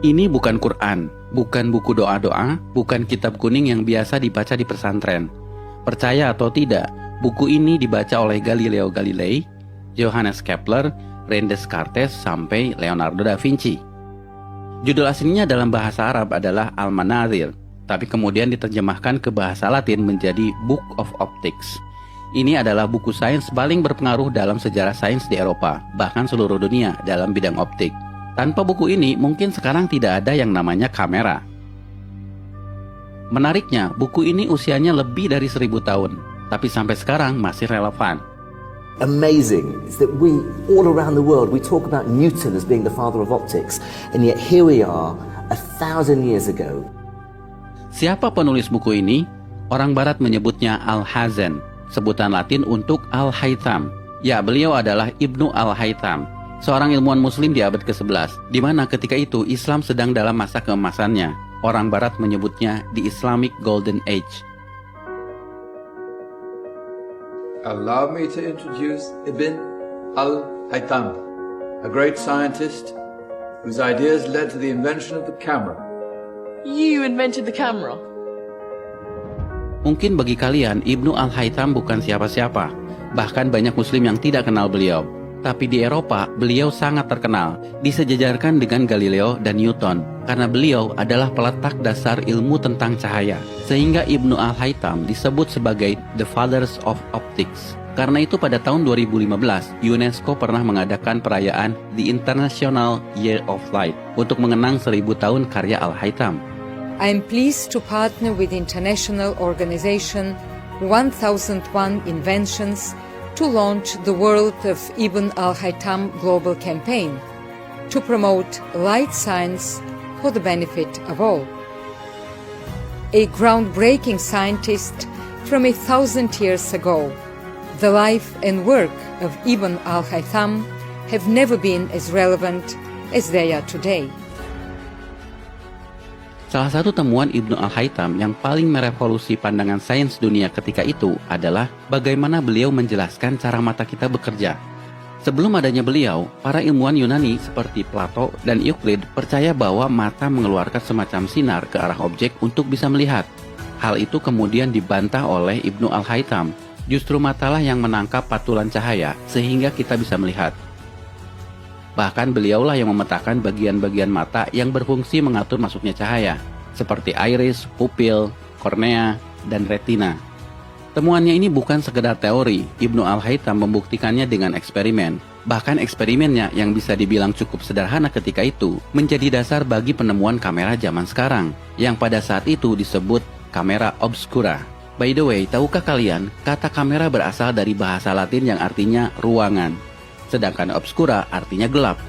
Ini bukan Quran, bukan buku doa-doa, bukan kitab kuning yang biasa dibaca di pesantren. Percaya atau tidak, buku ini dibaca oleh Galileo Galilei, Johannes Kepler, René Descartes, sampai Leonardo da Vinci. Judul aslinya dalam bahasa Arab adalah Al-Manazil, tapi kemudian diterjemahkan ke bahasa Latin menjadi Book of Optics. Ini adalah buku sains paling berpengaruh dalam sejarah sains di Eropa, bahkan seluruh dunia dalam bidang optik. Tanpa buku ini, mungkin sekarang tidak ada yang namanya kamera. Menariknya, buku ini usianya lebih dari 1000 tahun, tapi sampai sekarang masih relevan. Amazing is that we, all around the world, we talk about Newton as being the father of optics, and yet here we are, 1,000 years ago. Siapa penulis buku ini? Orang Barat menyebutnya Al-Hazen, sebutan Latin untuk Al-Haytham. Ya, beliau adalah Ibnu Al-Haytham, seorang ilmuwan muslim di abad ke-11, di mana ketika itu Islam sedang dalam masa keemasannya. Orang Barat menyebutnya the Islamic Golden Age. Allow me to introduce Ibn al-Haytham, a great scientist whose ideas led to the invention of the camera. You invented the camera? Mungkin bagi kalian, Ibnu Al-Haytham bukan siapa-siapa. Bahkan banyak muslim yang tidak kenal beliau. Tapi di Eropa, beliau sangat terkenal, disejajarkan dengan Galileo dan Newton, karena beliau adalah peletak dasar ilmu tentang cahaya. Sehingga Ibnu Al-Haytham disebut sebagai The Fathers of Optics. Karena itu pada tahun 2015, UNESCO pernah mengadakan perayaan The International Year of Light untuk mengenang 1000 tahun karya Al-Haytham. I am pleased to partner with the international organization 1001 Inventions to launch the World of Ibn al-Haytham Global Campaign to promote light science for the benefit of all. A groundbreaking scientist from 1,000 years ago, the life and work of Ibn al-Haytham have never been as relevant as they are today. Salah satu temuan Ibnu Al-Haytham yang paling merevolusi pandangan sains dunia ketika itu adalah bagaimana beliau menjelaskan cara mata kita bekerja. Sebelum adanya beliau, para ilmuwan Yunani seperti Plato dan Euclid percaya bahwa mata mengeluarkan semacam sinar ke arah objek untuk bisa melihat. Hal itu kemudian dibantah oleh Ibnu Al-Haytham. Justru matalah yang menangkap patulan cahaya sehingga kita bisa melihat. Bahkan beliaulah yang memetakan bagian-bagian mata yang berfungsi mengatur masuknya cahaya, seperti iris, pupil, kornea, dan retina. Temuannya ini bukan sekedar teori, Ibnu Al-Haytham membuktikannya dengan eksperimen. Bahkan eksperimennya yang bisa dibilang cukup sederhana ketika itu, menjadi dasar bagi penemuan kamera zaman sekarang, yang pada saat itu disebut kamera obscura. By the way, tahukah kalian, kata kamera berasal dari bahasa Latin yang artinya ruangan. Sedangkan obscura artinya gelap.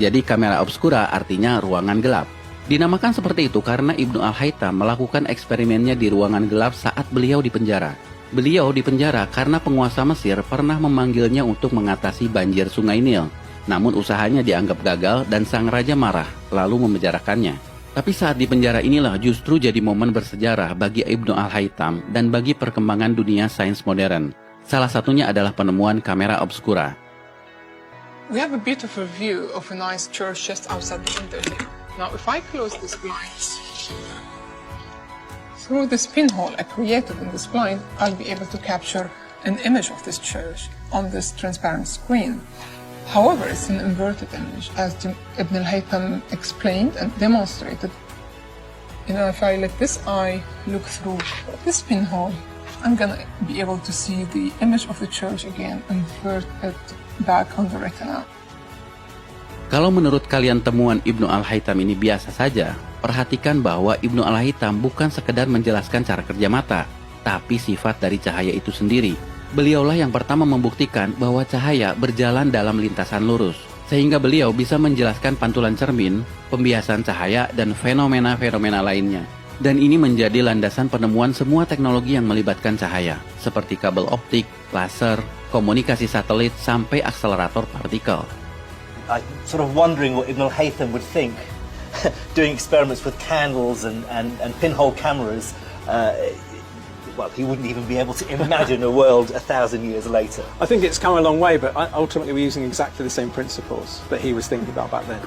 Jadi kamera obscura artinya ruangan gelap. Dinamakan seperti itu karena Ibnu Al-Haytham melakukan eksperimennya di ruangan gelap saat beliau di penjara. Beliau di penjara karena penguasa Mesir pernah memanggilnya untuk mengatasi banjir sungai Nil. Namun usahanya dianggap gagal dan sang raja marah, lalu memenjarakannya. Tapi saat di penjara inilah justru jadi momen bersejarah bagi Ibnu Al-Haytham dan bagi perkembangan dunia sains modern. Salah satunya adalah penemuan kamera obscura. We have a beautiful view of a nice church just outside the window here. Now, if I close this blinds, through this pinhole I created in this blind, I'll be able to capture an image of this church on this transparent screen. However, it's an inverted image, as Ibn al-Haytham explained and demonstrated. If I let this eye look through this pinhole, I'm gonna be able to see the image of the church again, invert it back on the retina. Kalau menurut kalian temuan Ibnu Al-Haytham ini biasa saja, perhatikan bahwa Ibnu Al-Haytham bukan sekedar menjelaskan cara kerja mata, tapi sifat dari cahaya itu sendiri. Beliaulah yang pertama membuktikan bahwa cahaya berjalan dalam lintasan lurus, sehingga beliau bisa menjelaskan pantulan cermin, pembiasan cahaya, dan fenomena-fenomena lainnya. Dan ini menjadi landasan penemuan semua teknologi yang melibatkan cahaya, seperti kabel optik, laser, komunikasi satelit, sampai akselerator partikel. I'm sort of wondering what Ibn al-Haytham would think doing experiments with candles and pinhole cameras. Well, he wouldn't even be able to imagine a world 1,000 years later. I think it's come a long way, but ultimately we're using exactly the same principles that he was thinking about back then.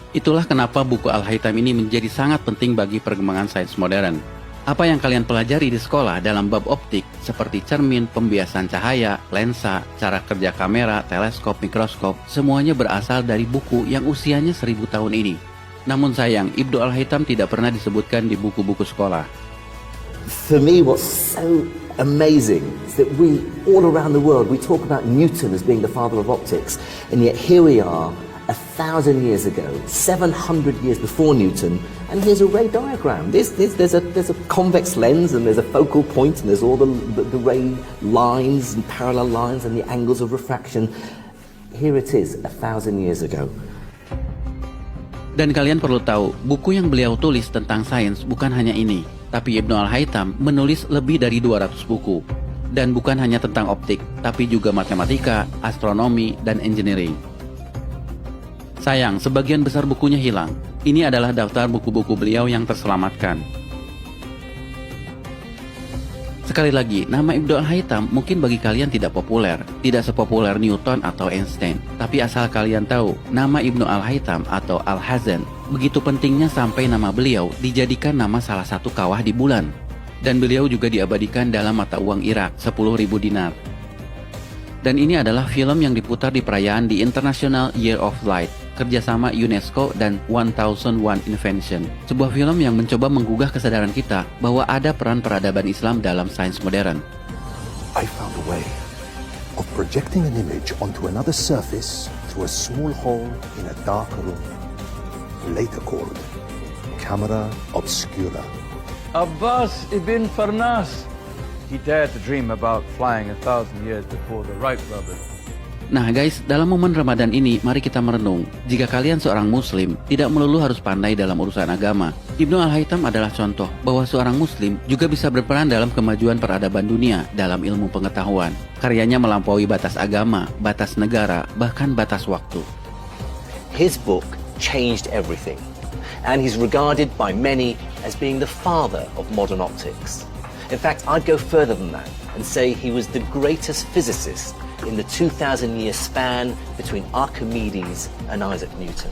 Itulah kenapa buku Al-Haytham ini menjadi sangat penting bagi perkembangan sains modern. Apa yang kalian pelajari di sekolah dalam bab optik seperti cermin, pembiasan cahaya, lensa, cara kerja kamera, teleskop, mikroskop, semuanya berasal dari buku yang usianya 1000 tahun ini. Namun sayang, Ibnu Al-Haytham tidak pernah disebutkan di buku-buku sekolah. For me, what's so amazing is that we, all around the world, we talk about Newton as being the father of optics, and yet here we are, 1,000 years ago, 700 years before Newton, and here's a ray diagram. There's a convex lens, and there's a focal point, and there's all the ray lines and parallel lines and the angles of refraction. Here it is, 1,000 years ago. Dan kalian perlu tahu, buku yang beliau tulis tentang sains bukan hanya ini, tapi Ibnu Al-Haytham menulis lebih dari 200 buku. Dan bukan hanya tentang optik, tapi juga matematika, astronomi, dan engineering. Sayang, sebagian besar bukunya hilang. Ini adalah daftar buku-buku beliau yang terselamatkan. Sekali lagi, nama Ibnu Al-Haytham mungkin bagi kalian tidak populer, tidak sepopuler Newton atau Einstein. Tapi asal kalian tahu, nama Ibnu Al-Haytham atau Al-Hazan begitu pentingnya sampai nama beliau dijadikan nama salah satu kawah di bulan. Dan beliau juga diabadikan dalam mata uang Irak, 10.000 dinar. Dan ini adalah film yang diputar di perayaan di International Year of Light, kerjasama UNESCO dan 1001 Invention. Sebuah film yang mencoba menggugah kesadaran kita bahwa ada peran peradaban Islam dalam sains modern. I found a way of projecting an image onto another surface through a small hole in a dark room, later called camera obscura. Abbas ibn Farnas. He dared to dream about flying 1,000 years before the Wright brothers. Nah guys, dalam momen Ramadan ini, mari kita merenung. Jika kalian seorang muslim, tidak melulu harus pandai dalam urusan agama. Ibnu Al-Haytham adalah contoh bahwa seorang muslim juga bisa berperan dalam kemajuan peradaban dunia dalam ilmu pengetahuan. Karyanya melampaui batas agama, batas negara, bahkan batas waktu. His book changed everything, and he's regarded by many as being the father of modern optics. In fact, I'd go further than that and say he was the greatest physicist in the 2,000-year span between Archimedes and Isaac Newton.